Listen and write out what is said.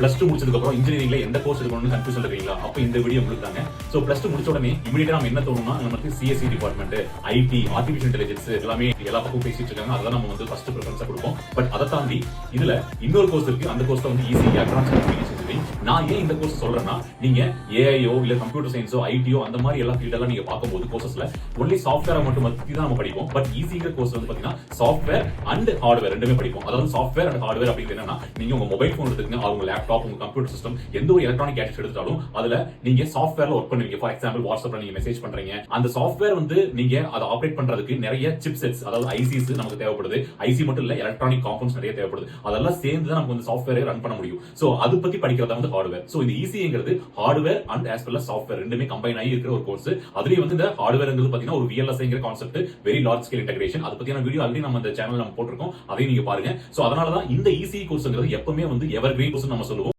+2 முடிச்சதுக்கு அப்புறம் இன்ஜினியரிங்ல எந்த கோர்ஸ் எடுக்கணும்னு கன்ஃபியூஷன் இருக்கீங்களா? அப்ப இந்த வீடியோ உங்களுக்கு தாங்க. சோ +2 முடிச்ச உடனே இமிடியேட்டா நம்ம என்ன தோணும்னா நமக்கு CSC department, IT, artificial intelligence எல்லாமே எல்லா பக்கம் பேசிட்டு இருக்காங்க. அதெல்லாம் நம்ம வந்து ஃபர்ஸ்ட் பிரெஃபரன்ஸா கொடுப்போம். பட் அதை தாண்டி இதுல இன்னொரு கோர்ஸ் இருக்கு. அந்த கோர்ஸ் வந்து ஈஸி எலக்ட்ரானிக்ஸ் கம்யூனிகேஷன். நான் ஏன் இந்த கோர்ஸ் சொல்றேன்னா, நீங்க ஏஐயோ இல்ல கம்ப்யூட்டர் சயின்ஸோ ஐடியோ அந்த மாதிரி எல்லா ஃபீல்ட் எல்லாம் நீங்க பார்க்கும்போது கோர்சஸ்ல ஒன்லி சாஃப்ட்வேரை மட்டும் பத்தி தான் நம்ம படிப்போம். பட் ஈஸிங்கிற கோர்ஸ் வந்து பாத்தீங்கன்னா சாஃப்ட்வேர் அண்ட் ஹார்ட்வேர் ரெண்டுமே படிப்போம். அதாவது சாஃப்ட்வேர் அண்ட் ஹார்ட்வேர் அப்படிங்கிறது என்னன்னா, நீங்க உங்க மொபைல் போன் எடுத்துக்கங்க, உங்க லேப்டாப், உங்க கம்ப்யூட்டர் சிஸ்டம், எந்த ஒரு எலக்ட்ரானிக் கேட்ஜெட் எடுத்தாலும் அதுல நீங்க சாஃப்ட்வேர்ல ஒர்க் பண்ணுவீங்க. ஃபார் எக்ஸாம்பிள் வாட்ஸ்அப்ல நீங்க மெசேஜ் பண்றீங்க, அந்த சாஃப்ட்வேர் வந்து நீங்க அதை ஆப்ரேட் பண்றதுக்கு நிறைய சிப் செட்ஸ், அதாவது ஐசிஸ் நமக்கு தேவைப்படுது. ஐசி மட்டும் இல்ல, எலக்ட்ரானிக் காம்பவுண்ட்ஸ் நிறைய தேவைப்படுது. அதெல்லாம் சேர்ந்து தான் நமக்கு வந்து சாஃப்ட்வேரை ரன் பண்ண முடியும். சோ அது பத்தி படிக்கிறதா வந்து ஹார்ட்வேர். சோ இந்த ஈஸிங்கிறது hardware and as well as software ரெண்டுமே கம்பைன் ஆகி இருக்கிற ஒரு கோர்ஸ். அதுலயும் வந்து இந்த ஹார்ட்வேர்ங்கிறது பாத்தீங்கன்னா ஒரு VLSIங்கிற concept, very large scale integration. அது பத்தியான வீடியோ ஆல்ரெடி நம்ம இந்த சேனல்ல நம்ம போட்டிருக்கோம். அதையும் நீங்க பாருங்க. சோ அதனால தான் இந்த ஈஸி கோர்ஸ்ங்கிறது எப்பவுமே வந்து எவர் கிரீன் கோர்ஸ் நம்ம சொல்லுவோம்.